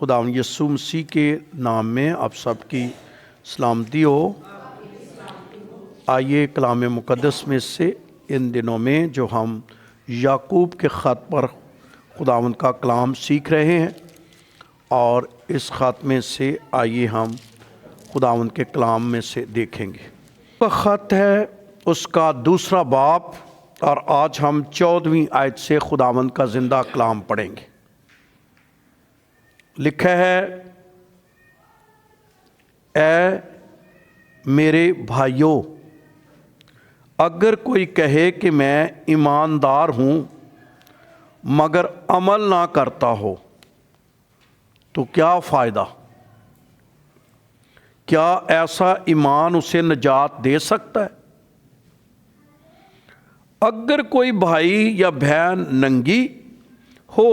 خداوند یسوع مسیح کے نام میں آپ سب کی سلامتی ہو۔ آئیے کلام مقدس میں سے ان دنوں میں جو ہم یعقوب کے خط پر خداوند کا کلام سیکھ رہے ہیں، اور اس خط میں سے آئیے ہم خداوند کے کلام میں سے دیکھیں گے۔ کا خط ہے اس کا دوسرا باب، اور آج ہم 14ویں آیت سے خداوند کا زندہ کلام پڑھیں گے۔ لکھا ہے، اے میرے بھائیوں، اگر کوئی کہے کہ میں ایماندار ہوں مگر عمل نہ کرتا ہو تو کیا فائدہ؟ کیا ایسا ایمان اسے نجات دے سکتا ہے؟ اگر کوئی بھائی یا بہن ننگی ہو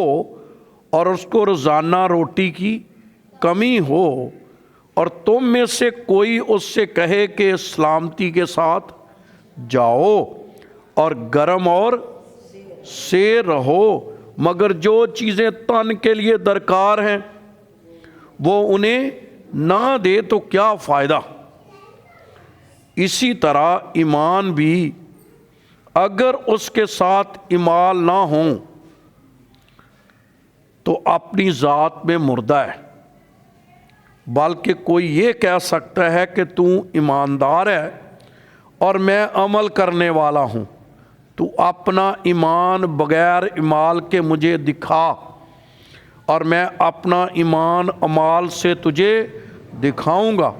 اور اس کو روزانہ روٹی کی کمی ہو، اور تم میں سے کوئی اس سے کہے کہ سلامتی کے ساتھ جاؤ اور گرم اور سے رہو، مگر جو چیزیں تن کے لیے درکار ہیں وہ انہیں نہ دے تو کیا فائدہ؟ اسی طرح ایمان بھی اگر اس کے ساتھ اعمال نہ ہوں تو اپنی ذات میں مردہ ہے، بلکہ کوئی یہ کہہ سکتا ہے کہ تو ایماندار ہے اور میں عمل کرنے والا ہوں، تو اپنا ایمان بغیر اعمال کے مجھے دکھا اور میں اپنا ایمان اعمال سے تجھے دکھاؤں گا۔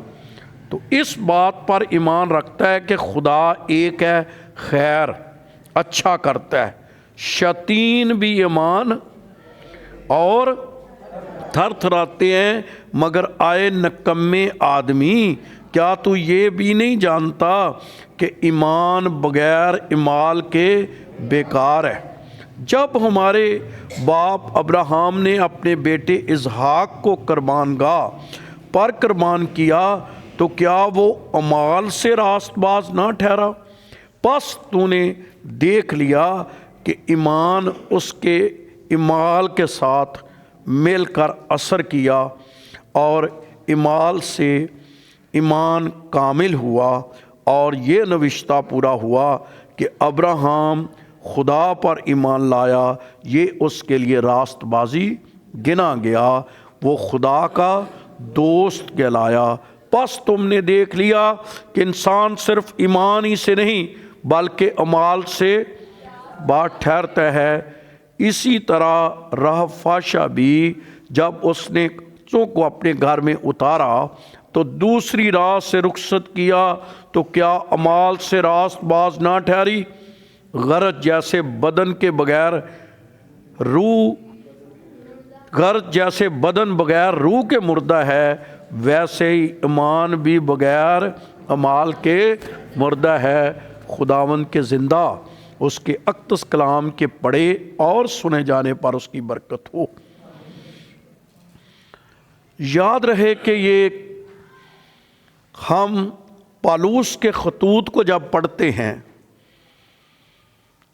تو اس بات پر ایمان رکھتا ہے کہ خدا ایک ہے، خیر اچھا کرتا ہے، شیاطین بھی ایمان اور تھر تھراتے ہیں، مگر آئے نکمے آدمی، کیا تو یہ بھی نہیں جانتا کہ ایمان بغیر اعمال کے بیکار ہے؟ جب ہمارے باپ ابراہیم نے اپنے بیٹے اسحاق کو قربان گاہ پر قربان کیا تو کیا وہ اعمال سے راست باز نہ ٹھہرا؟ پس تو نے دیکھ لیا کہ ایمان اس کے اعمال کے ساتھ مل کر اثر کیا، اور اعمال سے ایمان کامل ہوا، اور یہ نوشتہ پورا ہوا کہ ابراہیم خدا پر ایمان لایا، یہ اس کے لیے راست بازی گنا گیا، وہ خدا کا دوست کہلایا۔ پس تم نے دیکھ لیا کہ انسان صرف ایمان ہی سے نہیں بلکہ اعمال سے بات ٹھہرتا ہے۔ اسی طرح راہ فاشا بھی جب اس نے کو اپنے گھر میں اتارا تو دوسری راہ سے رخصت کیا تو کیا اعمال سے راست باز نہ ٹھہری؟ غرض جیسے بدن بغیر روح کے مردہ ہے، ویسے ہی ایمان بھی بغیر اعمال کے مردہ ہے۔ خداوند کے زندہ اس کے اقدس کلام کے پڑھے اور سنے جانے پر اس کی برکت ہو۔ یاد رہے کہ یہ ہم پالوس کے خطوط کو جب پڑھتے ہیں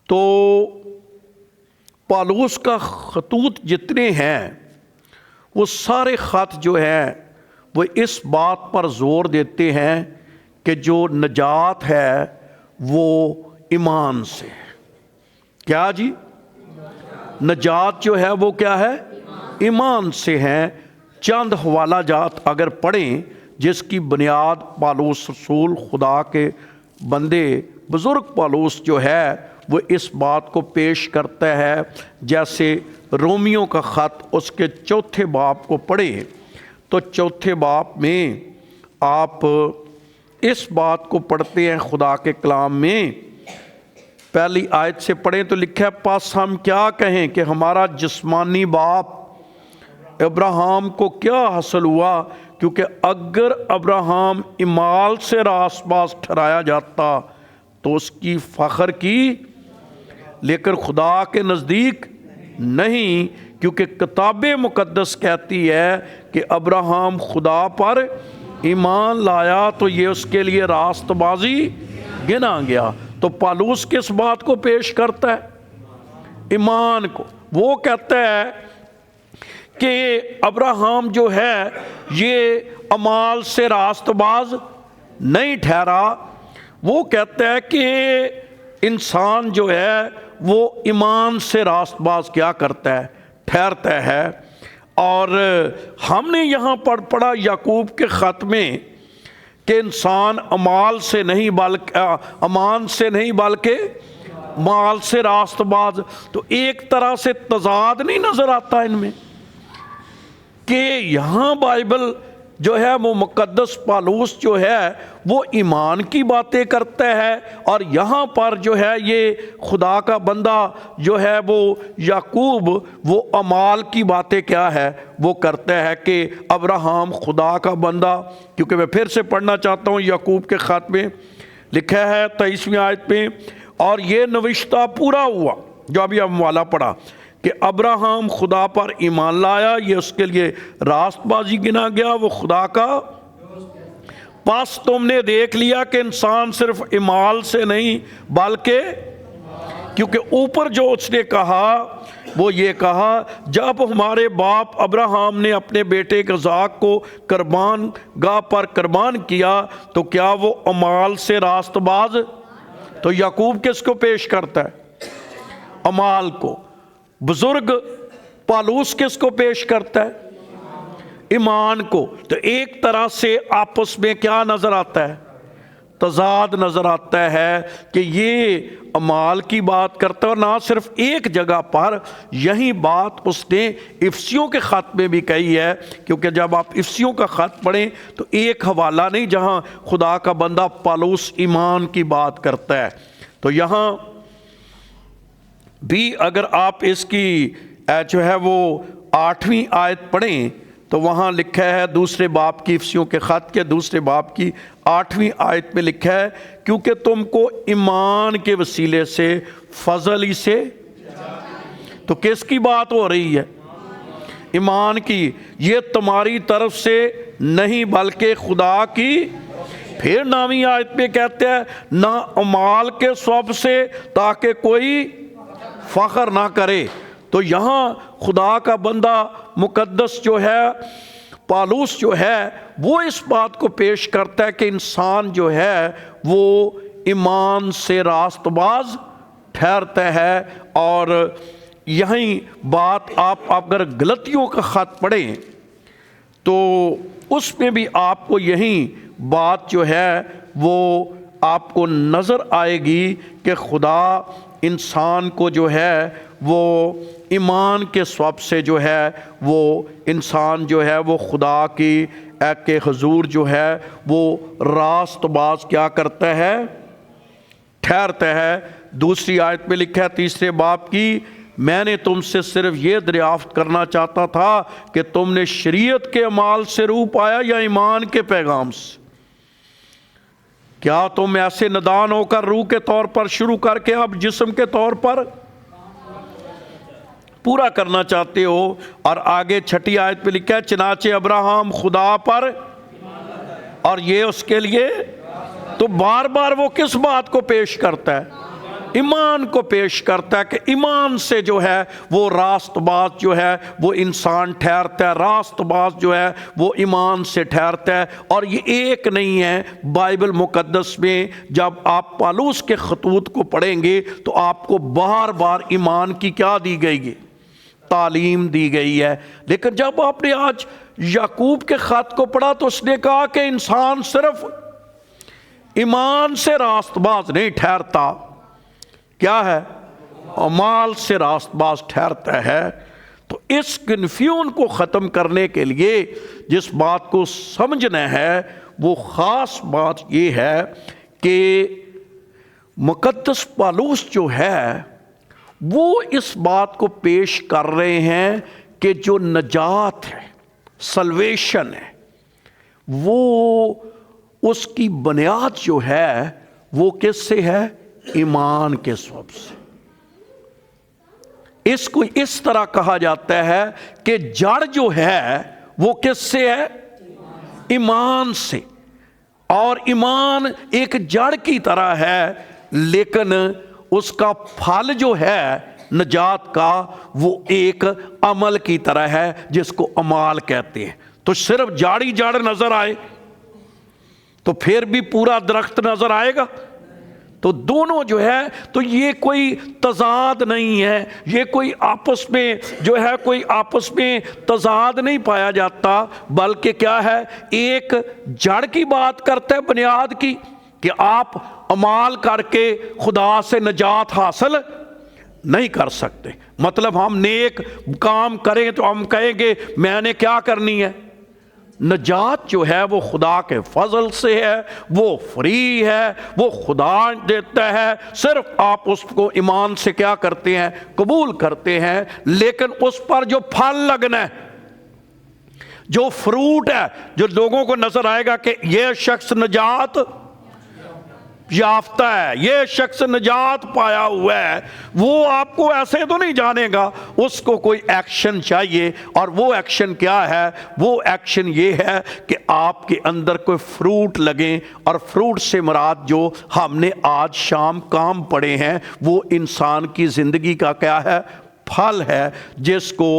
تو پالوس کا خطوط جتنے ہیں وہ سارے خط جو ہیں وہ اس بات پر زور دیتے ہیں کہ جو نجات ہے وہ ایمان سے ہے۔ کیا جی؟ نجات جو ہے وہ کیا ہے؟ ایمان سے ہے۔ چند حوالہ جات اگر پڑھیں جس کی بنیاد پالوس رسول خدا کے بندے بزرگ پالوس جو ہے وہ اس بات کو پیش کرتا ہے، جیسے رومیوں کا خط اس کے 4 باب کو پڑھیں تو 4 باب میں آپ اس بات کو پڑھتے ہیں خدا کے کلام میں۔ پہلی آیت سے پڑھیں تو لکھا ہے، پس ہم کیا کہیں کہ ہمارا جسمانی باپ ابراہیم کو کیا حاصل ہوا؟ کیونکہ اگر ابراہیم اعمال سے راست باز ٹھہرایا جاتا تو اس کی فخر کی، لیکن خدا کے نزدیک نہیں، کیونکہ کتاب مقدس کہتی ہے کہ ابراہیم خدا پر ایمان لایا تو یہ اس کے لیے راست بازی گنا گیا۔ تو پالوس کس بات کو پیش کرتا ہے؟ ایمان کو۔ وہ کہتا ہے کہ ابراہیم جو ہے یہ اعمال سے راست باز نہیں ٹھہرا، وہ کہتا ہے کہ انسان جو ہے وہ ایمان سے راست باز کیا کرتا ہے؟ ٹھہرتا ہے۔ اور ہم نے یہاں پر پڑھا یعقوب کے خط میں کہ انسان اعمال سے نہیں بلکہ امان سے نہیں بلکہ مال سے راست باز۔ تو ایک طرح سے تضاد نہیں نظر آتا ان میں کہ یہاں بائبل جو ہے وہ مقدس پالوس جو ہے وہ ایمان کی باتیں کرتا ہے، اور یہاں پر جو ہے یہ خدا کا بندہ جو ہے وہ یعقوب وہ اعمال کی باتیں کیا ہے وہ کرتا ہے کہ ابراہیم خدا کا بندہ۔ کیونکہ میں پھر سے پڑھنا چاہتا ہوں یعقوب کے خط میں لکھا ہے 23ویں آیت میں، اور یہ نوشتہ پورا ہوا جو ابھی ہم والا پڑھا کہ ابراہیم خدا پر ایمان لایا، یہ اس کے لیے راست بازی گنا گیا، وہ خدا کا۔ پس تم نے دیکھ لیا کہ انسان صرف اعمال سے نہیں بلکہ، کیونکہ اوپر جو اس نے کہا وہ یہ کہا جب ہمارے باپ ابراہیم نے اپنے بیٹے اسحاق کو قربان گاہ پر قربان کیا تو کیا وہ اعمال سے راست باز؟ تو یعقوب کس کو پیش کرتا ہے؟ اعمال کو۔ بزرگ پالوس کس کو پیش کرتا ہے؟ ایمان کو۔ تو ایک طرح سے آپس میں کیا نظر آتا ہے؟ تضاد نظر آتا ہے کہ یہ اعمال کی بات کرتا ہے، اور نہ صرف ایک جگہ پر، یہی بات اس نے افسیوں کے خط میں بھی کہی ہے۔ کیونکہ جب آپ افسیوں کا خط پڑھیں تو ایک حوالہ نہیں جہاں خدا کا بندہ پالوس ایمان کی بات کرتا ہے۔ تو یہاں بھی اگر آپ اس کی جو ہے وہ 8ویں آیت پڑھیں تو وہاں لکھا ہے دوسرے باب کی افسیوں کے خط کے دوسرے باب کی 8ویں آیت میں لکھا ہے کیونکہ تم کو ایمان کے وسیلے سے فضل ہی سے۔ تو کس کی بات ہو رہی ہے؟ ایمان کی۔ یہ تمہاری طرف سے نہیں بلکہ خدا کی۔ پھر 9ویں آیت میں کہتے ہیں نہ اعمال کے سبب سے تاکہ کوئی فخر نہ کرے۔ تو یہاں خدا کا بندہ مقدس جو ہے پالوس جو ہے وہ اس بات کو پیش کرتا ہے کہ انسان جو ہے وہ ایمان سے راست باز ٹھہرتا ہے۔ اور یہی بات آپ اگر غلطیوں کا خط پڑھیں تو اس میں بھی آپ کو یہی بات جو ہے وہ آپ کو نظر آئے گی کہ خدا انسان کو جو ہے وہ ایمان کے سبب سے جو ہے وہ انسان جو ہے وہ خدا کی کے حضور جو ہے وہ راست باز کیا کرتا ہے؟ ٹھہرتا ہے۔ دوسری آیت میں لکھا ہے 3 باب کی میں نے تم سے صرف یہ دریافت کرنا چاہتا تھا کہ تم نے شریعت کے اعمال سے روح پایا یا ایمان کے پیغام سے؟ کیا تم ایسے ندان ہو کر روح کے طور پر شروع کر کے اب جسم کے طور پر پورا کرنا چاہتے ہو؟ اور آگے 6 آیت پہ لکھا ہے چنانچہ ابراہیم خدا پر اور یہ اس کے لیے۔ تو بار بار وہ کس بات کو پیش کرتا ہے؟ ایمان کو پیش کرتا ہے کہ ایمان سے جو ہے وہ راست باز جو ہے وہ انسان ٹھہرتا ہے، راست باز جو ہے وہ ایمان سے ٹھہرتا ہے۔ اور یہ ایک نہیں ہے، بائبل مقدس میں جب آپ پالوس کے خطوط کو پڑھیں گے تو آپ کو بار بار ایمان کی کیا دی گئی ہے؟ تعلیم دی گئی ہے۔ لیکن جب آپ نے آج یعقوب کے خط کو پڑھا تو اس نے کہا کہ انسان صرف ایمان سے راست باز نہیں ٹھہرتا، کیا ہے؟ اعمال سے راست باز ٹھہرتا ہے۔ تو اس کنفیوژن کو ختم کرنے کے لیے جس بات کو سمجھنا ہے وہ خاص بات یہ ہے کہ مقدس پالوس جو ہے وہ اس بات کو پیش کر رہے ہیں کہ جو نجات ہے، سلویشن ہے، وہ اس کی بنیاد جو ہے وہ کس سے ہے؟ ایمان کے سبب سے۔ اس کو اس طرح کہا جاتا ہے کہ جڑ جو ہے وہ کس سے ہے؟ ایمان سے۔ اور ایمان ایک جڑ کی طرح ہے لیکن اس کا پھل جو ہے نجات کا وہ ایک عمل کی طرح ہے جس کو اعمال کہتے ہیں۔ تو صرف جاڑی جڑ نظر آئے تو پھر بھی پورا درخت نظر آئے گا؟ تو دونوں جو ہے تو یہ کوئی تضاد نہیں ہے، یہ کوئی آپس میں جو ہے کوئی آپس میں تضاد نہیں پایا جاتا، بلکہ کیا ہے، ایک جڑ کی بات کرتا ہے، بنیاد کی، کہ آپ اعمال کر کے خدا سے نجات حاصل نہیں کر سکتے۔ مطلب ہم نیک کام کریں تو ہم کہیں گے میں نے کیا کرنی ہے؟ نجات جو ہے وہ خدا کے فضل سے ہے، وہ فری ہے، وہ خدا دیتا ہے، صرف آپ اس کو ایمان سے کیا کرتے ہیں؟ قبول کرتے ہیں۔ لیکن اس پر جو پھل لگنا ہے، جو فروٹ ہے، جو لوگوں کو نظر آئے گا کہ یہ شخص نجات یافتہ ہے، یہ شخص نجات پایا ہوا ہے، وہ آپ کو ایسے تو نہیں جانے گا، اس کو کوئی ایکشن چاہیے۔ اور وہ ایکشن کیا ہے؟ وہ ایکشن یہ ہے کہ آپ کے اندر کوئی فروٹ لگیں، اور فروٹ سے مراد جو ہم نے آج شام کام پڑھے ہیں وہ انسان کی زندگی کا کیا ہے؟ پھل ہے، جس کو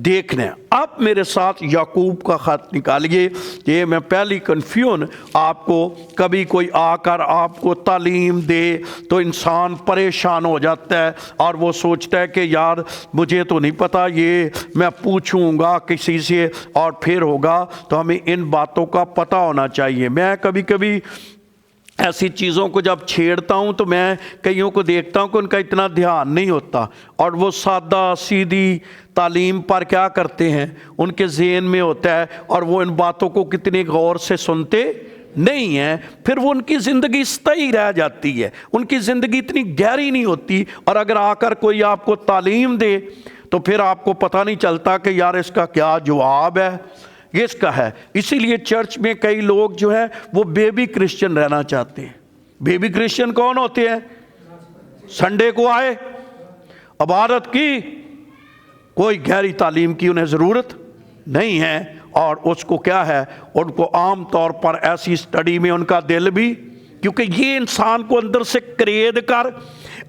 دیکھنا ہے۔ اب میرے ساتھ یعقوب کا خط نکالیے۔ یہ میں پہلی کنفیوژن آپ کو، کبھی کوئی آ کر آپ کو تعلیم دے تو انسان پریشان ہو جاتا ہے اور وہ سوچتا ہے کہ یار مجھے تو نہیں پتا، یہ میں پوچھوں گا کسی سے اور پھر ہوگا۔ تو ہمیں ان باتوں کا پتہ ہونا چاہیے۔ میں کبھی کبھی ایسی چیزوں کو جب چھیڑتا ہوں تو میں کئیوں کو دیکھتا ہوں کہ ان کا اتنا دھیان نہیں ہوتا، اور وہ سادہ سیدھی تعلیم پر کیا کرتے ہیں، ان کے ذہن میں ہوتا ہے، اور وہ ان باتوں کو کتنے غور سے سنتے نہیں ہیں۔ پھر وہ ان کی زندگی سطحی رہ جاتی ہے، ان کی زندگی اتنی گہری نہیں ہوتی۔ اور اگر آ کر کوئی آپ کو تعلیم دے تو پھر آپ کو پتہ نہیں چلتا کہ یار اس کا کیا جواب ہے، اس کا ہے۔ اسی لیے چرچ میں کئی لوگ جو ہیں وہ بیبی کرسچن رہنا چاہتے ہیں۔ بیبی کرسچن کون ہوتے ہیں؟ سنڈے کو آئے، عبادت کی، کوئی گہری تعلیم کی انہیں ضرورت نہیں ہے، اور اس کو کیا ہے، ان کو عام طور پر ایسی سٹڈی میں ان کا دل بھی، کیونکہ یہ انسان کو اندر سے کرید کر،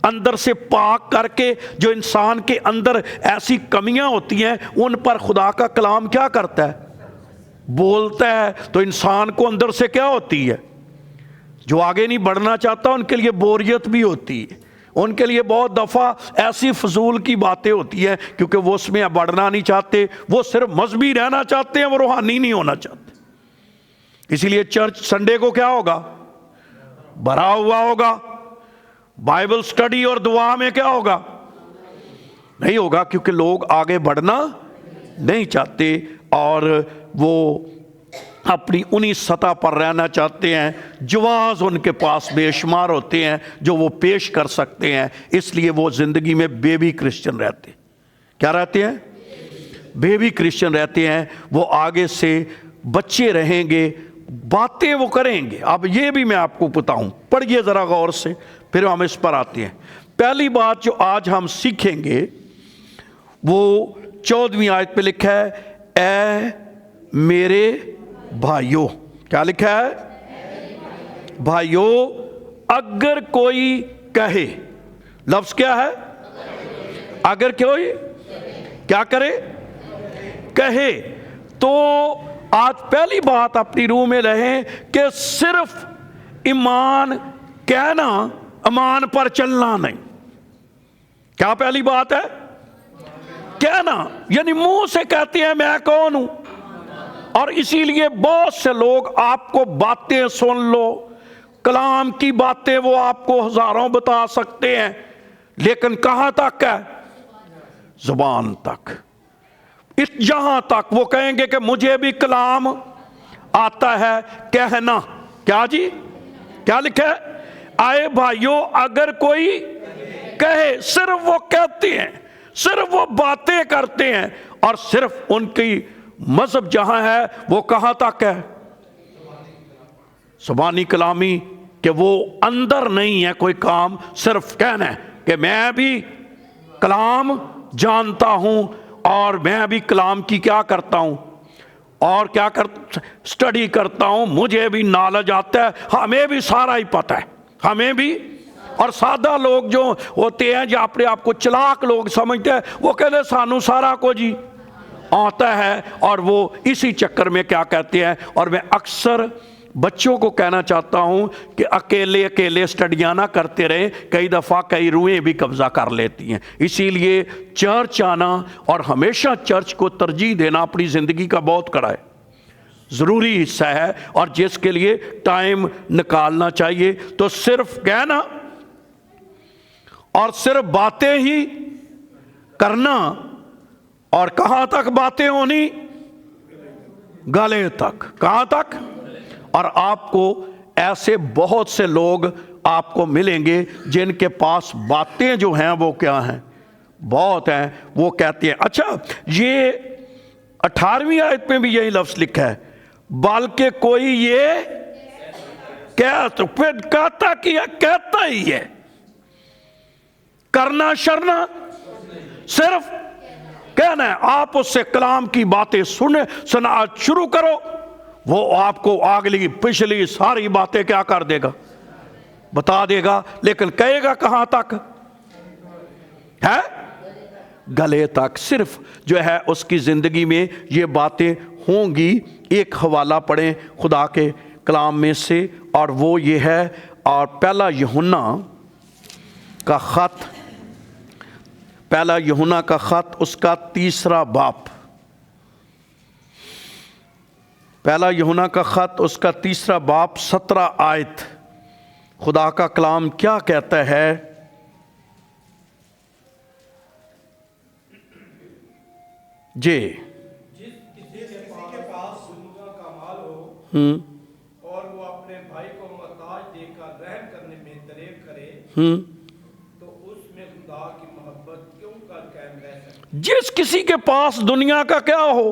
اندر سے پاک کر کے، جو انسان کے اندر ایسی کمیاں ہوتی ہیں ان پر خدا کا کلام کیا کرتا ہے؟ بولتا ہے۔ تو انسان کو اندر سے کیا ہوتی ہے؟ جو آگے نہیں بڑھنا چاہتا ان کے لیے بوریت بھی ہوتی ہے، ان کے لیے بہت دفعہ ایسی فضول کی باتیں ہوتی ہیں، کیونکہ وہ اس میں بڑھنا نہیں چاہتے، وہ صرف مذہبی رہنا چاہتے ہیں، وہ روحانی نہیں ہونا چاہتے۔ اسی لیے چرچ سنڈے کو کیا ہوگا؟ بھرا ہوا ہوگا۔ بائبل سٹڈی اور دعا میں کیا ہوگا؟ نہیں ہوگا، کیونکہ لوگ آگے بڑھنا نہیں چاہتے، اور وہ اپنی انہی سطح پر رہنا چاہتے ہیں۔ جواز ان کے پاس بے شمار ہوتے ہیں جو وہ پیش کر سکتے ہیں، اس لیے وہ زندگی میں بیبی کرسچن رہتے ہیں۔ کیا رہتے ہیں؟ بیبی کرسچن رہتے ہیں۔ وہ آگے سے بچے رہیں گے، باتیں وہ کریں گے۔ اب یہ بھی میں آپ کو بتاؤں، پڑھیے ذرا غور سے، پھر ہم اس پر آتے ہیں۔ پہلی بات جو آج ہم سیکھیں گے وہ 14ویں آیت پہ لکھا ہے، اے میرے بھائیو۔ کیا لکھا ہے؟ بھائیو، اگر کوئی کہے، لفظ کیا ہے؟ اگر کوئی کیا کرے؟ کہے۔ تو آج پہلی بات اپنی روح میں رہیں کہ صرف ایمان کہنا، ایمان پر چلنا نہیں۔ کیا پہلی بات ہے؟ کہنا، یعنی منہ سے کہتے ہیں میں کون ہوں، اور اسی لیے بہت سے لوگ آپ کو باتیں سن لو، کلام کی باتیں وہ آپ کو ہزاروں بتا سکتے ہیں، لیکن کہاں تک ہے؟ زبان تک۔ جہاں تک وہ کہیں گے کہ مجھے بھی کلام آتا ہے کہنا۔ کیا جی؟ کیا لکھا ہے؟ آئے بھائیو، اگر کوئی کہے، صرف وہ کہتے ہیں، صرف وہ باتیں کرتے ہیں، اور صرف ان کی مذہب جہاں ہے وہ کہاں تک ہے؟ زبانی کلامی، کہ وہ اندر نہیں ہے کوئی کام، صرف کہنا ہے کہ میں بھی کلام جانتا ہوں، اور میں بھی کلام کی کیا کرتا ہوں، اور کیا سٹڈی کرتا ہوں، مجھے بھی نالج آتا ہے، ہمیں بھی سارا ہی پتہ ہے، ہمیں بھی اور سادہ لوگ جو ہوتے ہیں جو اپنے آپ کو چلاک لوگ سمجھتے ہیں وہ کہتے ہیں سانو سارا کو جی آتا ہے، اور وہ اسی چکر میں کیا کہتے ہیں. اور میں اکثر بچوں کو کہنا چاہتا ہوں کہ اکیلے اکیلے اسٹڈیاں نہ کرتے رہے، کئی دفعہ کئی روحیں بھی قبضہ کر لیتی ہیں. اسی لیے چرچ آنا اور ہمیشہ چرچ کو ترجیح دینا اپنی زندگی کا بہت کڑا ہے، ضروری حصہ ہے، اور جس کے لیے ٹائم نکالنا چاہیے. تو صرف کہنا اور صرف باتیں ہی کرنا، اور کہاں تک باتیں ہونی؟ گلے تک. کہاں تک؟ اور آپ کو ایسے بہت سے لوگ آپ کو ملیں گے جن کے پاس باتیں جو ہیں وہ کیا ہیں؟ بہت ہیں. وہ کہتے ہیں اچھا یہ 18ویں آیت میں بھی یہی لفظ لکھا ہے، بلکہ کوئی یہ کہتا کیا کہتا ہی ہے، کرنا شرنا صرف کہنا ہے. آپ اس سے کلام کی باتیں سنا شروع کرو، وہ آپ کو اگلی پچھلی ساری باتیں کیا کر دے گا؟ بتا دے گا. لیکن کہے گا کہاں تک ہے؟ گلے تک. صرف جو ہے اس کی زندگی میں یہ باتیں ہوں گی. ایک حوالہ پڑھیں خدا کے کلام میں سے، اور وہ یہ ہے، اور پہلا یوحنا کا خط، پہلا یوحنا کا خط اس کا 3 باب، پہلا یوحنا کا خط اس کا 3 باب 17 آیت. خدا کا کلام کیا کہتا ہے؟ جی جس کسی کے پاس دنیا کا مال ہو اور وہ اپنے بھائی کو محتاج دے کر رحم کرنے میں دریغ کرے تو اس میں خدا کی محبت کیوں کر قائم رہ سکتی؟ جس کسی کے پاس دنیا کا کیا ہو؟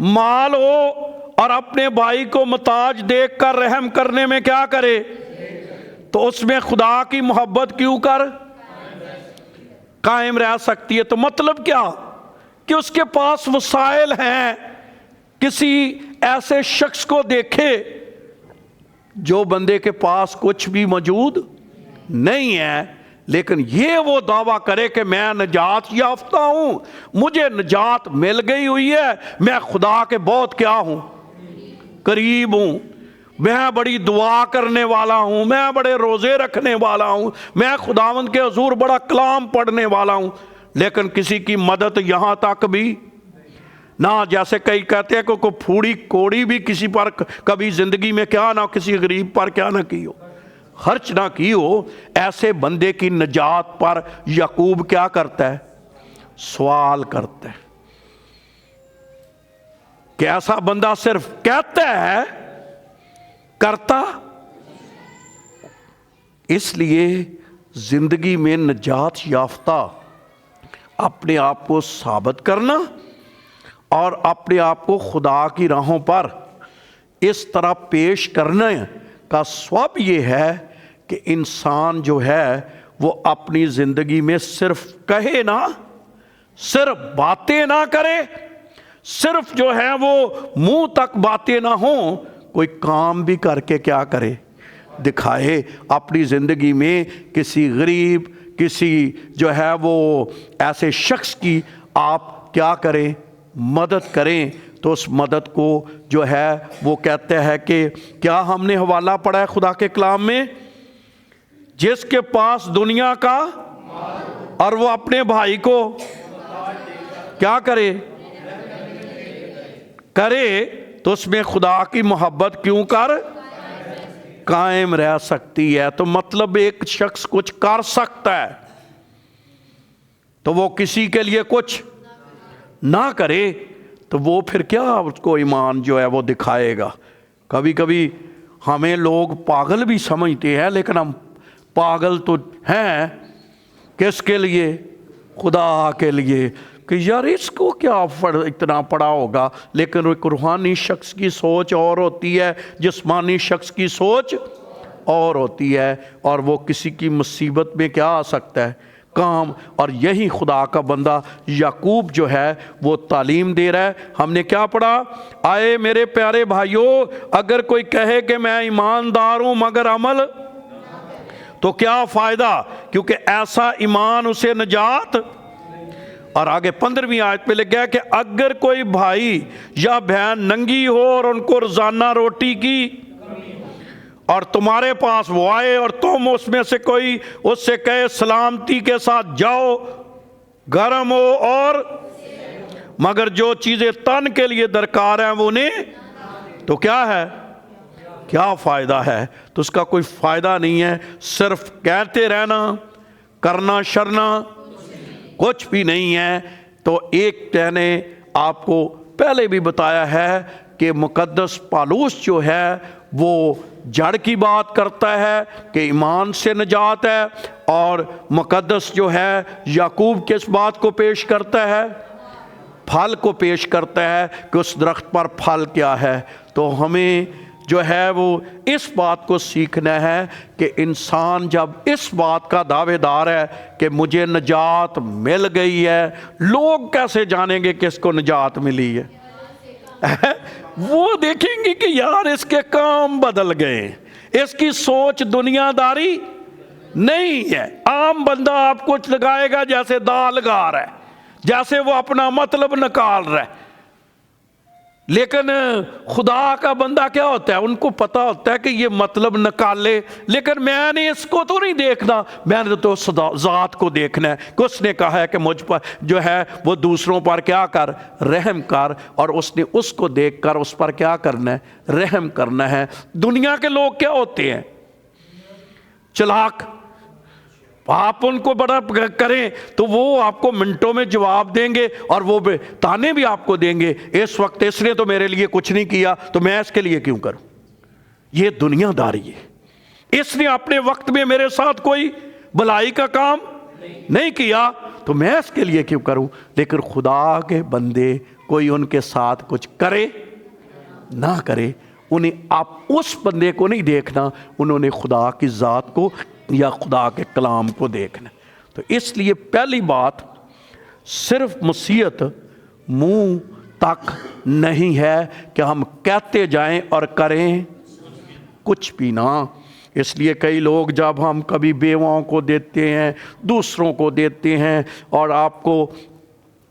مال ہو، اور اپنے بھائی کو محتاج دیکھ کر رحم کرنے میں کیا کرے؟ تو اس میں خدا کی محبت کیوں کر قائم رہ سکتی ہے؟ تو مطلب کیا کہ اس کے پاس وسائل ہیں. کسی ایسے شخص کو دیکھے جو بندے کے پاس کچھ بھی موجود نہیں ہے، لیکن یہ وہ دعویٰ کرے کہ میں نجات یافتہ ہوں، مجھے نجات مل گئی ہوئی ہے، میں خدا کے بہت کیا ہوں؟ قریب ہوں، میں بڑی دعا کرنے والا ہوں، میں بڑے روزے رکھنے والا ہوں، میں خداوند کے حضور بڑا کلام پڑھنے والا ہوں، لیکن کسی کی مدد یہاں تک بھی نہ. جیسے کئی کہتے ہیں کہ کوئی پھوڑی کوڑی بھی کسی پر کبھی زندگی میں کیا نہ کسی غریب پر کیا نہ کی ہو، خرچ نہ کی ہو. ایسے بندے کی نجات پر یعقوب کیا کرتا ہے؟ سوال کرتا ہے کہ ایسا بندہ صرف کہتا ہے، کرتا. اس لیے زندگی میں نجات یافتہ اپنے آپ کو ثابت کرنا اور اپنے آپ کو خدا کی راہوں پر اس طرح پیش کرنے کا سبب یہ ہے کہ انسان جو ہے وہ اپنی زندگی میں صرف کہے نہ، صرف باتیں نہ کرے، صرف جو ہے وہ منہ تک باتیں نہ ہوں، کوئی کام بھی کر کے کیا کرے؟ دکھائے. اپنی زندگی میں کسی غریب، کسی جو ہے وہ ایسے شخص کی آپ کیا کریں؟ مدد کریں. تو اس مدد کو جو ہے وہ کہتے ہیں کہ کیا ہم نے حوالہ پڑھا ہے خدا کے کلام میں؟ جس کے پاس دنیا کا اور وہ اپنے بھائی کو کیا کرے؟ تو اس میں خدا کی محبت کیوں کر قائم رہ سکتی ہے. تو مطلب ایک شخص کچھ کر سکتا ہے تو وہ کسی کے لیے کچھ نہ کرے تو وہ پھر کیا اس کو ایمان جو ہے وہ دکھائے گا. کبھی کبھی ہمیں لوگ پاگل بھی سمجھتے ہیں، لیکن ہم پاگل تو ہیں کس کے لیے؟ خدا کے لیے. کہ یار اس کو کیا اتنا پڑا ہوگا، لیکن ایک روحانی شخص کی سوچ اور ہوتی ہے، جسمانی شخص کی سوچ اور ہوتی ہے، اور وہ کسی کی مصیبت میں کیا آ سکتا ہے؟ کام. اور یہی خدا کا بندہ یعقوب جو ہے وہ تعلیم دے رہا ہے. ہم نے کیا پڑھا؟ آئے میرے پیارے بھائیوں، اگر کوئی کہے کہ میں ایماندار ہوں مگر عمل، تو کیا فائدہ، کیونکہ ایسا ایمان اسے نجات۔ اور آگے 15ویں آیت پہ لکھا ہے کہ اگر کوئی بھائی یا بہن ننگی ہو اور ان کو روزانہ روٹی کی اور تمہارے پاس وہ آئے اور تم اس میں سے کوئی اس سے کہے سلامتی کے ساتھ جاؤ، گرم ہو اور مگر جو چیزیں تن کے لیے درکار ہیں وہ انہیں، تو کیا ہے، کیا فائدہ ہے؟ تو اس کا کوئی فائدہ نہیں ہے، صرف کہتے رہنا، کرنا شرنا کچھ بھی نہیں ہے۔ تو ایک میں نے آپ کو پہلے بھی بتایا ہے کہ مقدس پالوس جو ہے وہ جڑ کی بات کرتا ہے کہ ایمان سے نجات ہے، اور مقدس جو ہے یعقوب کس بات کو پیش کرتا ہے، پھل کو پیش کرتا ہے کہ اس درخت پر پھل کیا ہے۔ تو ہمیں جو ہے وہ اس بات کو سیکھنا ہے کہ انسان جب اس بات کا دعوے دار ہے کہ مجھے نجات مل گئی ہے، لوگ کیسے جانیں گے کہ اس کو نجات ملی ہے؟ وہ دیکھیں گے کہ یار اس کے کام بدل گئے، اس کی سوچ دنیا داری نہیں ہے۔ عام بندہ آپ کو لگائے گا جیسے دا لگا رہا ہے، جیسے وہ اپنا مطلب نکال رہا ہے، لیکن خدا کا بندہ کیا ہوتا ہے، ان کو پتا ہوتا ہے کہ یہ مطلب نکالے، لیکن میں نے اس کو تو نہیں دیکھنا، میں نے تو ذات کو دیکھنا ہے کہ اس نے کہا ہے کہ مجھ پر جو ہے وہ دوسروں پر کیا کر، رحم کر، اور اس نے اس کو دیکھ کر اس پر کیا کرنا ہے، رحم کرنا ہے۔ دنیا کے لوگ کیا ہوتے ہیں، چلاک، آپ ان کو بڑا کریں تو وہ آپ کو منٹوں میں جواب دیں گے، اور وہ تانے بھی آپ کو دیں گے، اس وقت اس نے تو میرے لیے کچھ نہیں کیا تو میں اس کے لیے کیوں کروں۔ یہ دنیا داری ہے، اس نے اپنے وقت میں میرے ساتھ کوئی بھلائی کا کام نہیں کیا تو میں اس کے لیے کیوں کروں۔ لیکن خدا کے بندے کوئی ان کے ساتھ کچھ کرے نہ کرے، انہیں آپ اس بندے کو نہیں دیکھنا، انہوں نے خدا کی ذات کو یا خدا کے کلام کو دیکھنا۔ تو اس لیے پہلی بات، صرف مسیحت منہ تک نہیں ہے کہ ہم کہتے جائیں اور کریں کچھ بھی نہ۔ اس لیے کئی لوگ جب ہم کبھی بیواؤں کو دیتے ہیں، دوسروں کو دیتے ہیں، اور آپ کو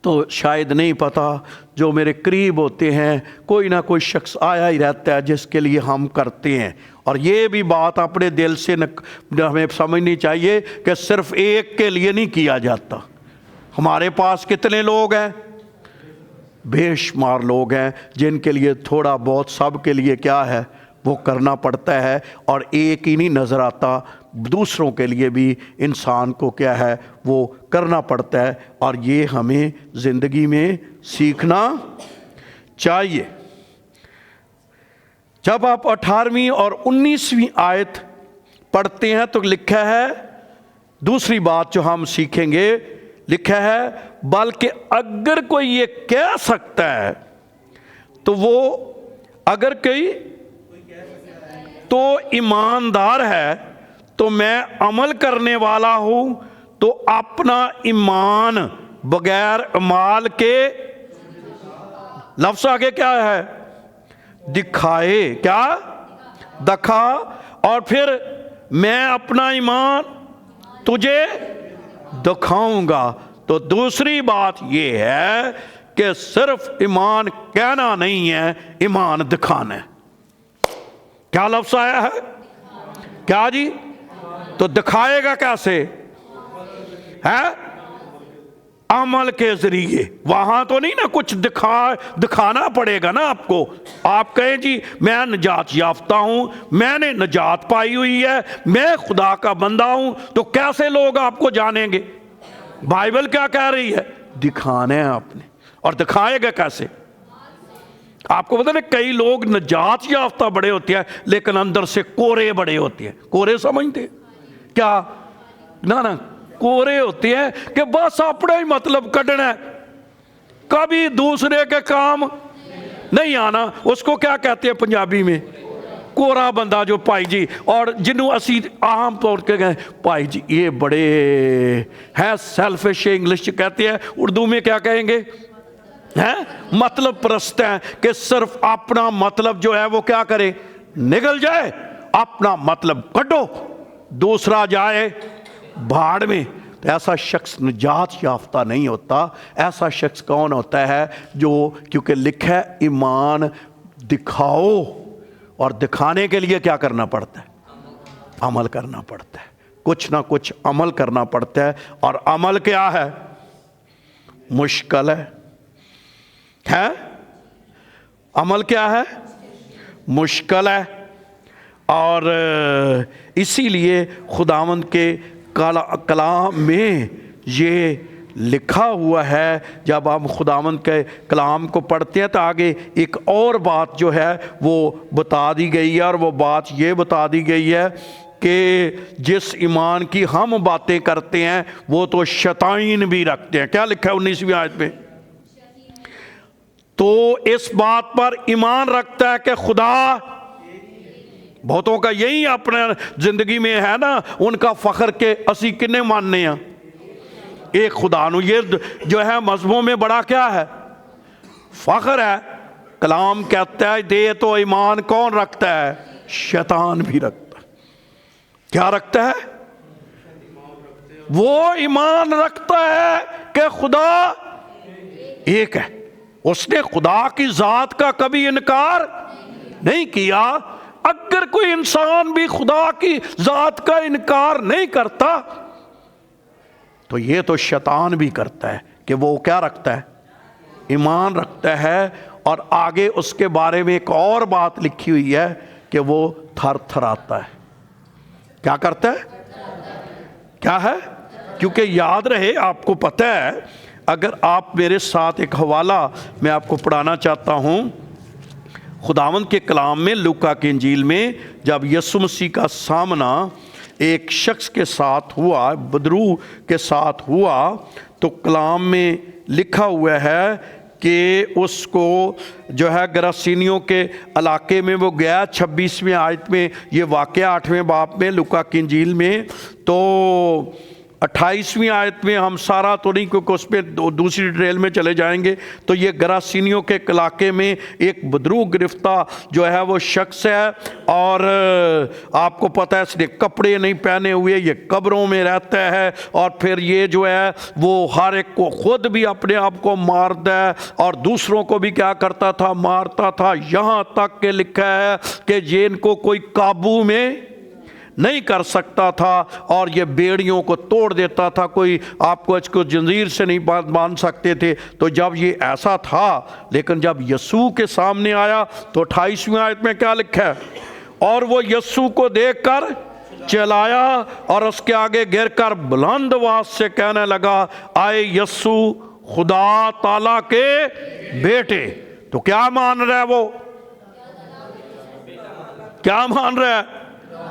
تو شاید نہیں پتا، جو میرے قریب ہوتے ہیں کوئی نہ کوئی شخص آیا ہی رہتا ہے جس کے لیے ہم کرتے ہیں۔ اور یہ بھی بات اپنے دل سے ہمیں سمجھنی چاہیے کہ صرف ایک کے لیے نہیں کیا جاتا۔ ہمارے پاس کتنے لوگ ہیں، بے شمار لوگ ہیں جن کے لیے تھوڑا بہت سب کے لیے کیا ہے وہ کرنا پڑتا ہے، اور ایک ہی نہیں نظر آتا، دوسروں کے لیے بھی انسان کو کیا ہے وہ کرنا پڑتا ہے، اور یہ ہمیں زندگی میں سیکھنا چاہیے۔ جب آپ 18ویں اور 19ویں آیت پڑھتے ہیں تو لکھا ہے، دوسری بات جو ہم سیکھیں گے، لکھا ہے بلکہ اگر کوئی یہ کہہ سکتا ہے تو وہ، اگر کوئی تو ایماندار ہے تو میں عمل کرنے والا ہوں، تو اپنا ایمان بغیر اعمال کے، لفظ آگے کیا ہے، دکھائے، کیا دکھا، اور پھر میں اپنا ایمان تجھے دکھاؤں گا۔ تو دوسری بات یہ ہے کہ صرف ایمان کہنا نہیں ہے، ایمان دکھانا ہے۔ کیا لفظ آیا ہے، کیا جی، تو دکھائے گا کیسے ہے، عمل کے ذریعے۔ وہاں تو نہیں نا کچھ دکھانا پڑے گا نا آپ کو۔ آپ کہیں جی میں نجات یافتہ ہوں، میں نے نجات پائی ہوئی ہے، میں خدا کا بندہ ہوں، تو کیسے لوگ آپ کو جانیں گے؟ بائبل کیا کہہ رہی ہے، دکھانا ہے آپ نے، اور دکھائے گا کیسے؟ آپ کو پتہ ہے کئی لوگ نجات یافتہ بڑے ہوتے ہیں لیکن اندر سے کورے بڑے ہوتے ہیں۔ کورے سمجھتے ہیں کیا؟ نہ کورے ہوتے ہیں کہ بس اپنا ہی مطلب کڈنا ہے، کبھی دوسرے کے کام نہیں آنا۔ اس کو کیا کہتے ہیں پنجابی میں؟ کورا بندہ، جو پائی جی، اور جنہوں اسی عام طور کے گئے پائی جی یہ بڑے ہے سیلفش، انگلش کہتے ہیں، اردو میں کیا کہیں گے، ہے مطلب پرست ہیں، کہ صرف اپنا مطلب جو ہے وہ کیا کرے، نگل جائے، اپنا مطلب کڈو، دوسرا جائے بھاڑ میں. تو ایسا شخص نجات یافتہ نہیں ہوتا. ایسا شخص کون ہوتا ہے؟ جو کیونکہ لکھا ہے ایمان دکھاؤ، اور دکھانے کے لیے کیا کرنا پڑتا ہے؟ عمل کرنا پڑتا ہے. کچھ نہ کچھ عمل کرنا پڑتا ہے. اور عمل کیا ہے؟ مشکل ہے. عمل کیا ہے؟ مشکل ہے. اور اسی لیے خداوند کے کلام میں یہ لکھا ہوا ہے. جب ہم خداوند کے کلام کو پڑھتے ہیں تو آگے ایک اور بات جو ہے وہ بتا دی گئی ہے، اور وہ بات یہ بتا دی گئی ہے کہ جس ایمان کی ہم باتیں کرتے ہیں وہ تو شیطان بھی رکھتے ہیں. کیا لکھا ہے 19ویں آیت میں؟ تو اس بات پر ایمان رکھتا ہے کہ خدا، بہتوں کا یہی اپنے زندگی میں ہے نا، ان کا فخر کہ اسی کنے ماننے ہیں؟ ایک خدا نو. یہ جو ہے مذہبوں میں بڑا کیا ہے؟ فخر ہے. کلام کہتا ہے دے تو ایمان کون رکھتا ہے؟ شیطان بھی رکھتا ہے. کیا رکھتا ہے؟ وہ ایمان رکھتا ہے کہ خدا ایک ہے. اس نے خدا کی ذات کا کبھی انکار نہیں کیا. اگر کوئی انسان بھی خدا کی ذات کا انکار نہیں کرتا تو یہ تو شیطان بھی کرتا ہے کہ وہ کیا رکھتا ہے؟ ایمان رکھتا ہے. اور آگے اس کے بارے میں ایک اور بات لکھی ہوئی ہے کہ وہ تھر تھراتا ہے. کیا کرتا ہے؟ کیا ہے؟ کیونکہ یاد رہے، آپ کو پتہ ہے، اگر آپ میرے ساتھ ایک حوالہ میں آپ کو پڑھانا چاہتا ہوں. خداوند کے کلام میں لوکا کی انجیل میں جب یسوع مسیح کا سامنا ایک شخص کے ساتھ ہوا، بدرو کے ساتھ ہوا، تو کلام میں لکھا ہوا ہے کہ اس کو جو ہے گراسینیوں کے علاقے میں وہ گیا. 26ویں آیت میں یہ واقعہ 8ویں باب میں لوکا کی انجیل میں. تو 28ویں آیت میں ہم سارا تو نہیں، کیونکہ اس پہ دوسری ڈیٹیل میں چلے جائیں گے. تو یہ گراسینیوں کے علاقے میں ایک بدرو گرفتہ جو ہے وہ شخص ہے، اور آپ کو پتہ ہے اس نے کپڑے نہیں پہنے ہوئے، یہ قبروں میں رہتا ہے، اور پھر یہ جو ہے وہ ہر ایک کو خود بھی اپنے آپ کو مارتا ہے اور دوسروں کو بھی کیا کرتا تھا؟ مارتا تھا. یہاں تک کہ لکھا ہے کہ جن کو کوئی قابو میں نہیں کر سکتا تھا، اور یہ بیڑیوں کو توڑ دیتا تھا. کوئی آپ کو اس کو جنزیر سے نہیں باندھ سکتے تھے. تو جب یہ ایسا تھا، لیکن جب یسوع کے سامنے آیا تو 28ویں آیت میں کیا لکھا ہے؟ اور وہ یسوع کو دیکھ کر چلایا اور اس کے آگے گر کر بلند آواز سے کہنے لگا، آئے یسوع خدا تعالیٰ کے بیٹے. تو کیا مان رہا ہے وہ؟ کیا مان رہا ہے؟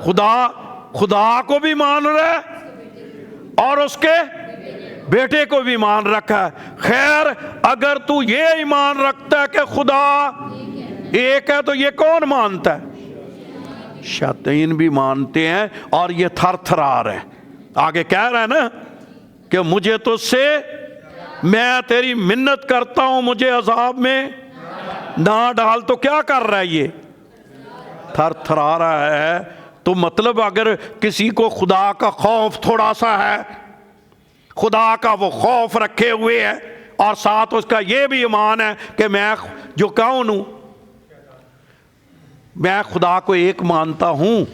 خدا کو بھی مان رہا ہے اور اس کے بیٹے کو بھی مان رکھا ہے. خیر، اگر تو یہ ایمان رکھتا ہے کہ خدا ایک ہے تو یہ کون مانتا ہے؟ شیاطین بھی مانتے ہیں، اور یہ تھر تھرا رہے ہیں. آگے کہہ رہا ہے نا کہ مجھے تو سے میں تیری منت کرتا ہوں مجھے عذاب میں نہ ڈال. تو کیا کر رہا ہے؟ یہ تھر تھرا رہا ہے. تو مطلب اگر کسی کو خدا کا خوف تھوڑا سا ہے، خدا کا وہ خوف رکھے ہوئے ہے، اور ساتھ اس کا یہ بھی ایمان ہے کہ میں جو کون ہوں، میں خدا کو ایک مانتا ہوں،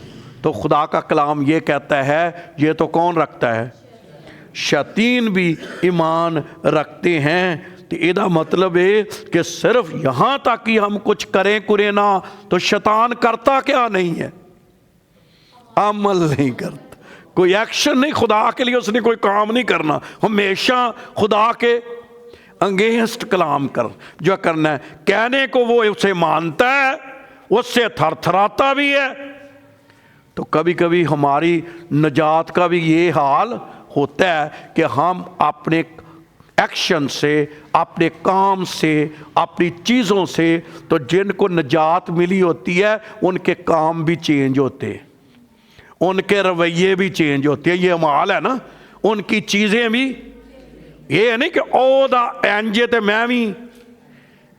تو خدا کا کلام یہ کہتا ہے یہ تو کون رکھتا ہے؟ شیاطین بھی ایمان رکھتے ہیں. تو یہ مطلب ہے کہ صرف یہاں تک ہی ہم کچھ کریں نہ، تو شیطان کرتا کیا نہیں ہے؟ عمل نہیں کرتا، کوئی ایکشن نہیں. خدا کے لیے اس نے کوئی کام نہیں کرنا. ہمیشہ خدا کے انگینسٹ کلام جو کرنا ہے. کہنے کو وہ اسے مانتا ہے، اس سے تھر تھراتا بھی ہے. تو کبھی کبھی ہماری نجات کا بھی یہ حال ہوتا ہے کہ ہم اپنے ایکشن سے، اپنے کام سے، اپنی چیزوں سے، تو جن کو نجات ملی ہوتی ہے ان کے کام بھی چینج ہوتے ہیں، ان کے رویے بھی چینج ہوتے ہیں. یہ حال ہے نا، ان کی چیزیں بھی. یہ نہیں کہ او دا اینجے تے میں بھی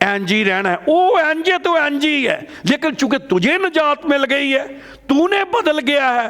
اینجی رہنا ہے. او اینجے تو اینجی ہے، لیکن چونکہ تجھے نجات مل گئی ہے، تو نے بدل گیا ہے،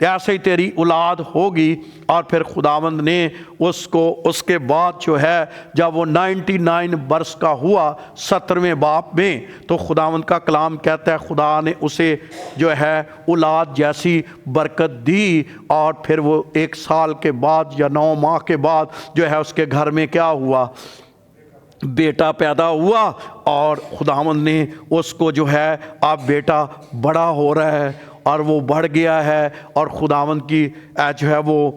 ایسے ہی تیری اولاد ہوگی۔ اور پھر خداوند نے اس کو اس کے بعد جو ہے جب وہ 99 برس کا ہوا 17ویں باپ میں، تو خداوند کا کلام کہتا ہے خدا نے اسے جو ہے اولاد جیسی برکت دی، اور پھر وہ 1 سال کے بعد یا 9 ماہ کے بعد جو ہے اس کے گھر میں کیا ہوا، بیٹا پیدا ہوا، اور خداوند نے اس کو جو ہے اب بیٹا بڑا ہو رہا ہے اور وہ بڑھ گیا ہے، اور خداوند کی جو ہے وہ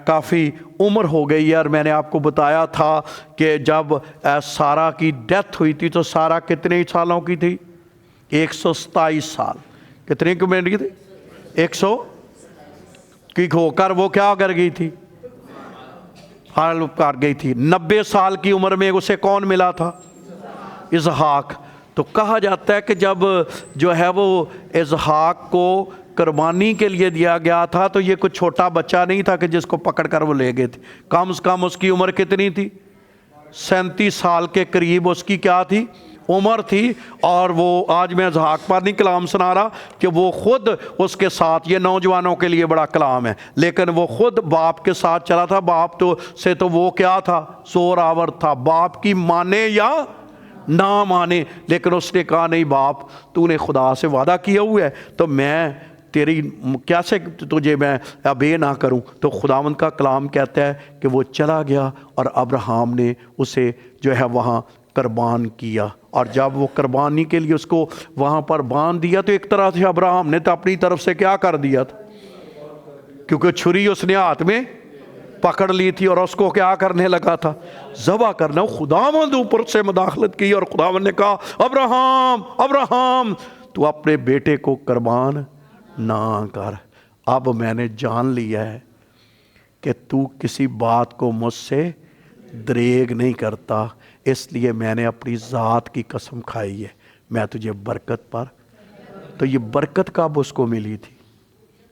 کافی عمر ہو گئی ہے۔ اور میں نے آپ کو بتایا تھا کہ جب سارہ کی ڈیتھ ہوئی تھی تو سارہ کتنے سالوں کی تھی؟ 127 سال۔ کتنے کی عمر کی تھی؟ 100 کی ہو کر وہ کیا کر گئی تھی؟ حال کر گئی تھی۔ 90 سال کی عمر میں اسے کون ملا تھا؟ اسحاق۔ تو کہا جاتا ہے کہ جب جو ہے وہ اسحاق کو قربانی کے لیے دیا گیا تھا تو یہ کوئی چھوٹا بچہ نہیں تھا کہ جس کو پکڑ کر وہ لے گئے تھے۔ کم از کم اس کی عمر کتنی تھی؟ 37 سال کے قریب اس کی کیا تھی؟ عمر تھی۔ اور وہ آج میں اسحاق پر نہیں کلام سنا رہا کہ وہ خود اس کے ساتھ، یہ نوجوانوں کے لیے بڑا کلام ہے، لیکن وہ خود باپ کے ساتھ چلا تھا۔ باپ تو وہ کیا تھا؟ زور آور تھا، باپ کی مانے یا نہ مانے، لیکن اس نے کہا نہیں باپ، تو نے خدا سے وعدہ کیا ہوا ہے تو میں تیری کیسے تجھے میں ابے نہ کروں۔ تو خداوند کا کلام کہتا ہے کہ وہ چلا گیا اور ابراہیم نے اسے جو ہے وہاں قربان کیا، اور جب وہ قربانی کے لیے اس کو وہاں پر باندھ دیا تو ایک طرح سے ابراہیم نے تو اپنی طرف سے کیا کر دیا تھا، کیونکہ چھری اس نے ہاتھ میں پکڑ لی تھی اور اس کو کیا کرنے لگا تھا؟ ذبح کرنا۔ خداوند اوپر سے مداخلت کی اور خداوند نے کہا ابراہیم تو اپنے بیٹے کو قربان نہ کر، اب میں نے جان لیا ہے کہ تو کسی بات کو مجھ سے دریغ نہیں کرتا، اس لیے میں نے اپنی ذات کی قسم کھائی ہے میں تجھے برکت پر۔ تو یہ برکت کب اس کو ملی تھی؟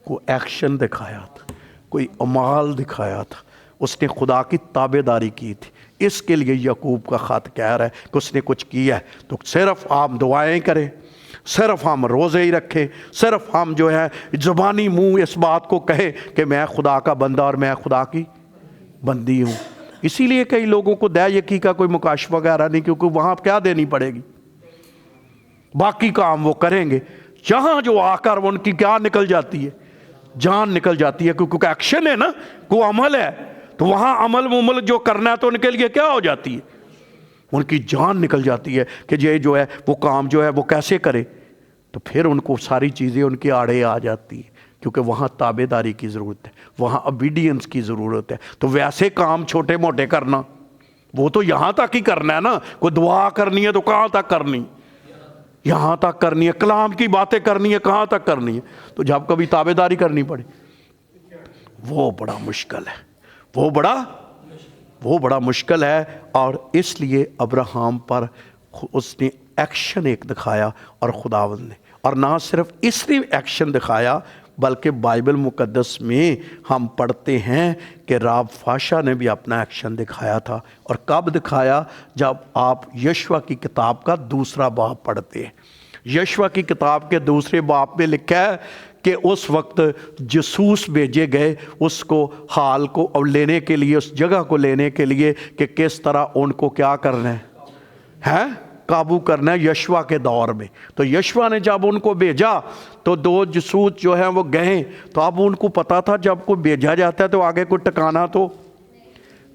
کوئی ایکشن دکھایا تھا، کوئی اعمال دکھایا تھا، اس نے خدا کی تابعداری کی تھی۔ اس کے لیے یعقوب کا خط کہہ رہا ہے کہ اس نے کچھ کیا ہے تو صرف آپ دعائیں کریں، صرف ہم روزے ہی رکھیں، صرف ہم جو ہے زبانی منہ اس بات کو کہے کہ میں خدا کا بندہ اور میں خدا کی بندی ہوں۔ اسی لیے کئی لوگوں کو دے یقی کا کوئی مکاشفہ وغیرہ نہیں، کیونکہ وہاں کیا دینی پڑے گی، باقی کام وہ کریں گے، جہاں جو آ کر ان کی کیا نکل جاتی ہے، جان نکل جاتی ہے، کیونکہ ایکشن ہے نا، کوئی عمل ہے، تو وہاں عمل جو کرنا ہے تو ان کے لیے کیا ہو جاتی ہے، ان کی جان نکل جاتی ہے کہ یہ جو ہے وہ کام جو ہے وہ کیسے کرے، تو پھر ان کو ساری چیزیں ان کے آڑے آ جاتی ہیں، کیونکہ وہاں تابع داری کی ضرورت ہے، وہاں اوبیڈینس کی ضرورت ہے۔ تو ویسے کام چھوٹے موٹے کرنا وہ تو یہاں تک ہی کرنا ہے نا، کوئی دعا کرنی ہے تو کہاں تک کرنی، یہاں تک کرنی ہے، کلام کی باتیں کرنی ہے کہاں تک کرنی ہے، تو جب کبھی تابع داری کرنی پڑے وہ بڑا مشکل ہے، وہ بڑا مشکل ہے۔ اور اس لیے ابراہیم پر اس نے ایکشن ایک دکھایا، اور خداوند نے، اور نہ صرف اس نے ایکشن دکھایا بلکہ بائبل مقدس میں ہم پڑھتے ہیں کہ راب فاشا نے بھی اپنا ایکشن دکھایا تھا۔ اور کب دکھایا؟ جب آپ یشوع کی کتاب کا 2 باب پڑھتے ہیں۔ یشوع کی کتاب کے 2 باب میں لکھا ہے کہ اس وقت جاسوس بھیجے گئے اس کو حال کو لینے کے لیے، اس جگہ کو لینے کے لیے کہ کس طرح ان کو کیا کرنا ہے قابو کرنا ہے یشوع کے دور میں۔ تو یشوع نے جب ان کو بھیجا تو 2 جاسوس جو ہیں وہ گئے، تو اب ان کو پتا تھا جب کوئی بھیجا جاتا ہے تو آگے کوئی ٹکانا تو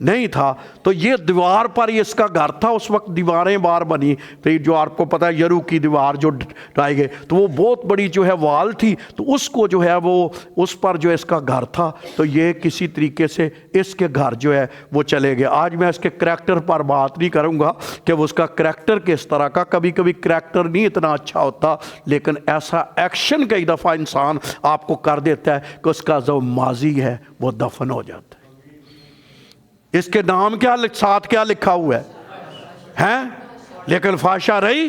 نہیں تھا، تو یہ دیوار پر اس کا گھر تھا، اس وقت دیواریں بار بنی، تو جو آپ کو پتا ہے یرو کی دیوار جو ڈھائی گئے، تو وہ بہت بڑی جو ہے وال تھی، تو اس کو جو ہے وہ اس پر جو اس کا گھر تھا، تو یہ کسی طریقے سے اس کے گھر جو ہے وہ چلے گئے۔ آج میں اس کے کریکٹر پر بات نہیں کروں گا کہ وہ اس کا کریکٹر کس طرح کا، کبھی کبھی کریکٹر نہیں اتنا اچھا ہوتا، لیکن ایسا ایکشن کئی دفعہ انسان آپ کو کر دیتا ہے کہ اس کا جو ماضی ہے وہ دفن ہو جاتا ہے۔ اس کے نام ساتھ کیا لکھا ہوا ہے لیکن فاشا رہی،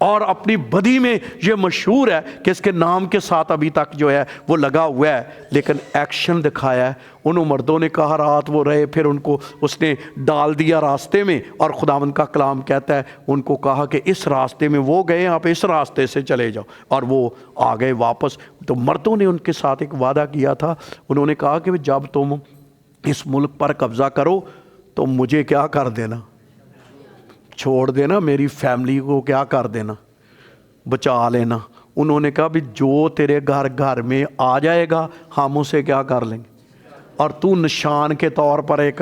اور اپنی بدی میں یہ مشہور ہے کہ اس کے نام کے ساتھ ابھی تک جو ہے وہ لگا ہوا ہے، لیکن ایکشن دکھایا ہے۔ انہوں مردوں نے کہا رات وہ رہے، پھر ان کو اس نے ڈال دیا راستے میں، اور خداوند کا کلام کہتا ہے ان کو کہا کہ اس راستے میں وہ گئے، آپ اس راستے سے چلے جاؤ، اور وہ آ گئے واپس۔ تو مردوں نے ان کے ساتھ ایک وعدہ کیا تھا، انہوں نے کہا کہ جب تم اس ملک پر قبضہ کرو تو مجھے کیا کر دینا، چھوڑ دینا، میری فیملی کو کیا کر دینا، بچا لینا۔ انہوں نے کہا بھی جو تیرے گھر میں آ جائے گا ہم اسے کیا کر لیں گے، اور تو نشان کے طور پر ایک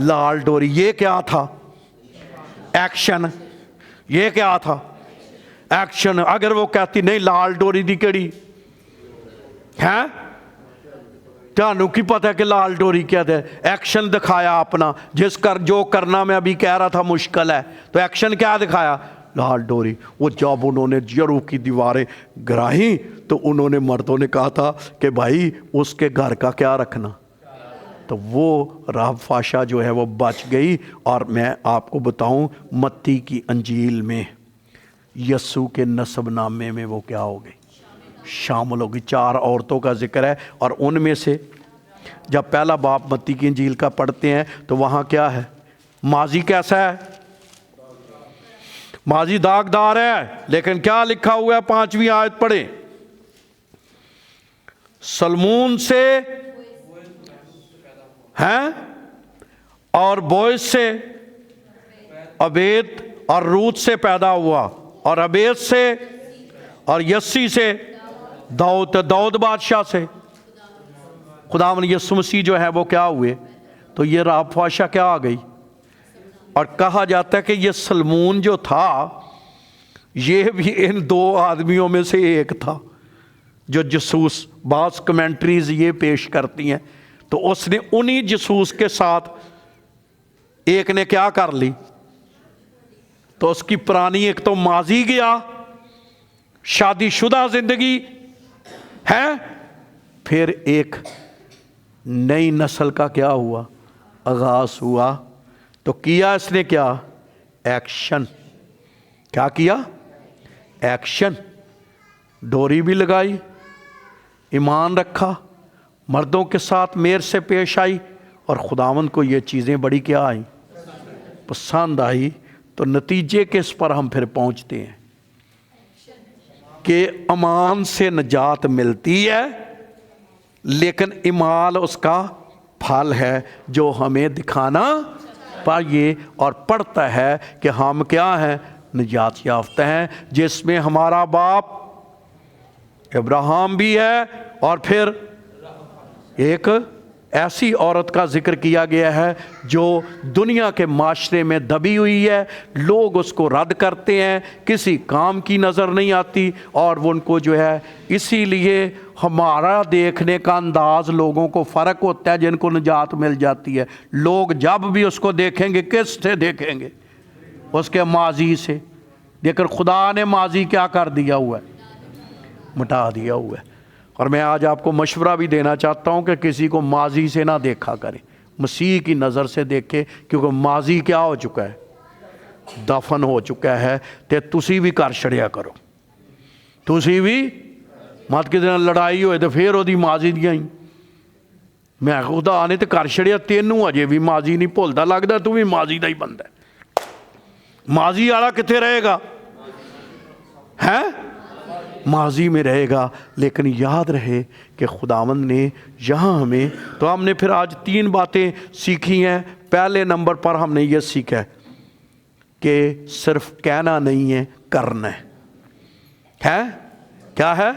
لال ڈوری۔ یہ کیا تھا؟ ایکشن۔ یہ کیا تھا؟ ایکشن۔ اگر وہ کہتی نہیں لال ڈوری دی کیڑی ہے، تانوں کی پتہ ہے کہ لال ڈوری کیا ہے؟ ایکشن دکھایا اپنا، جو کرنا میں ابھی کہہ رہا تھا مشکل ہے، تو ایکشن کیا دکھایا؟ لال ڈوری۔ وہ جب انہوں نے یرو کی دیواریں گراہیں تو انہوں نے مردوں نے کہا تھا کہ بھائی اس کے گھر کا کیا رکھنا، تو وہ راہب فاشا جو ہے وہ بچ گئی۔ اور میں آپ کو بتاؤں متی کی انجیل میں یسوع کے نسب نامے میں وہ کیا ہو گئی، شامل ہوگی۔ 4 عورتوں کا ذکر ہے، اور ان میں سے جب پہلا باب متی کی انجیل کا پڑھتے ہیں تو وہاں کیا ہے؟ ماضی کیسا ہے؟ ماضی داغدار ہے، لیکن کیا لکھا ہوا ہے؟ 5ویں آیت پڑھیں۔ سلمون سے ہیں اور بوئز سے عبید اور روت سے پیدا ہوا، اور عبید سے اور یسی سے داؤد بادشاہ سے خداوند یسوع مسیح جو ہے وہ کیا ہوئے۔ تو یہ راہب فاشا کیا آ گئی، اور کہا جاتا ہے کہ یہ سلمون جو تھا یہ بھی ان 2 آدمیوں میں سے ایک تھا جو جاسوس، بعض کمنٹریز یہ پیش کرتی ہیں، تو اس نے انہی جاسوس کے ساتھ ایک نے کیا کر لی، تو اس کی پرانی ایک تو ماضی گیا، شادی شدہ زندگی ہے، پھر ایک نئی نسل کا کیا ہوا، آغاز ہوا۔ تو کیا اس نے کیا؟ ایکشن۔ کیا کیا؟ ایکشن۔ ڈوری بھی لگائی، ایمان رکھا، مردوں کے ساتھ مہر سے پیش آئی، اور خداوند کو یہ چیزیں بڑی کیا آئیں، پسند آئی۔ تو نتیجے کے اس پر ہم پھر پہنچتے ہیں کہ امان سے نجات ملتی ہے، لیکن اعمال اس کا پھل ہے جو ہمیں دکھانا پائیے، اور پڑھتا ہے کہ ہم کیا ہیں، نجات یافتہ ہیں، جس میں ہمارا باپ ابراہیم بھی ہے، اور پھر ایک ایسی عورت کا ذکر کیا گیا ہے جو دنیا کے معاشرے میں دبی ہوئی ہے، لوگ اس کو رد کرتے ہیں، کسی کام کی نظر نہیں آتی، اور وہ ان کو جو ہے، اسی لیے ہمارا دیکھنے کا انداز لوگوں کو فرق ہوتا ہے۔ جن کو نجات مل جاتی ہے، لوگ جب بھی اس کو دیکھیں گے کس سے دیکھیں گے؟ اس کے ماضی سے۔ لیکن خدا نے ماضی کیا کر دیا ہوا ہے؟ مٹا دیا ہوا ہے۔ اور میں آج آپ کو مشورہ بھی دینا چاہتا ہوں کہ کسی کو ماضی سے نہ دیکھا کریں، مسیح کی نظر سے دیکھے، کیونکہ ماضی کیا ہو چکا ہے، دفن ہو چکا ہے۔ تے تسی بھی کر چھڑیا کرو، تسی بھی مت کسی نال لڑائی ہوئے تو پھر وہ ماضی دیا ہی میں خدا نے تو کر چھڑیا، تینوں اجے بھی ماضی نہیں بھولتا، لگتا تو بھی ماضی دا ہی بندہ ہے۔ ماضی والا کتنے رہے گا؟ ہے ماضی میں رہے گا۔ لیکن یاد رہے کہ خداوند نے یہاں ہمیں، تو ہم نے پھر آج 3 باتیں سیکھی ہیں۔ پہلے نمبر پر ہم نے یہ سیکھا ہے کہ صرف کہنا نہیں ہے، کرنا ہے۔ کیا ہے؟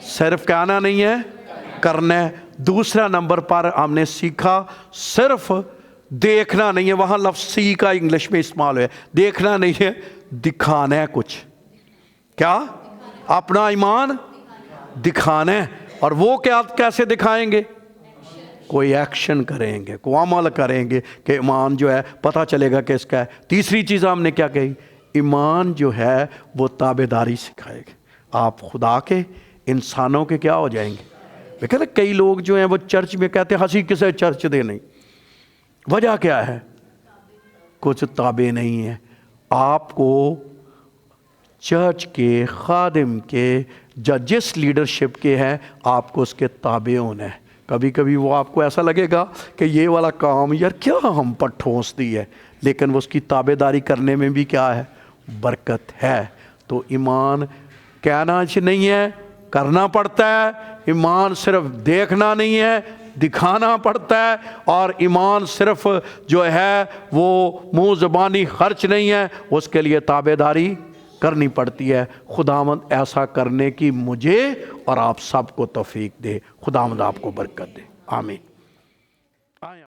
صرف کہنا نہیں ہے، کرنا ہے۔ دوسرا نمبر پر ہم نے سیکھا صرف دیکھنا نہیں ہے، وہاں لفظ سی کا انگلش میں استعمال ہے، دیکھنا نہیں ہے، دکھانا ہے کچھ۔ کیا؟ اپنا ایمان دکھانا ہے۔ اور وہ کیا کیسے دکھائیں گے؟ کوئی ایکشن کریں گے، کوئی عمل کریں گے کہ ایمان جو ہے پتہ چلے گا کہ اس کا ہے۔ تیسری چیز ہم نے کیا کہی؟ ایمان جو ہے وہ تابعداری سکھائے گا۔ آپ خدا کے، انسانوں کے کیا ہو جائیں گے؟ لیکن کئی لوگ جو ہیں وہ چرچ میں کہتے ہیں ہنسی کسے چرچ دے نہیں، وجہ کیا ہے؟ کچھ تابع نہیں ہے۔ آپ کو چرچ کے خادم کے جس لیڈرشپ کے ہیں آپ کو اس کے تابع ہونا ہے۔ کبھی کبھی وہ آپ کو ایسا لگے گا کہ یہ والا کام یار کیا ہم پر ٹھونس دی ہے، لیکن وہ اس کی تابع داری کرنے میں بھی کیا ہے، برکت ہے۔ تو ایمان کہنا نہیں ہے، کرنا پڑتا ہے۔ ایمان صرف دیکھنا نہیں ہے، دکھانا پڑتا ہے۔ اور ایمان صرف جو ہے وہ منہ زبانی خرچ نہیں ہے، اس کے لیے تابع داری کرنی پڑتی ہے۔ خداوند ایسا کرنے کی مجھے اور آپ سب کو توفیق دے۔ خداوند آپ کو برکت دے، آمین۔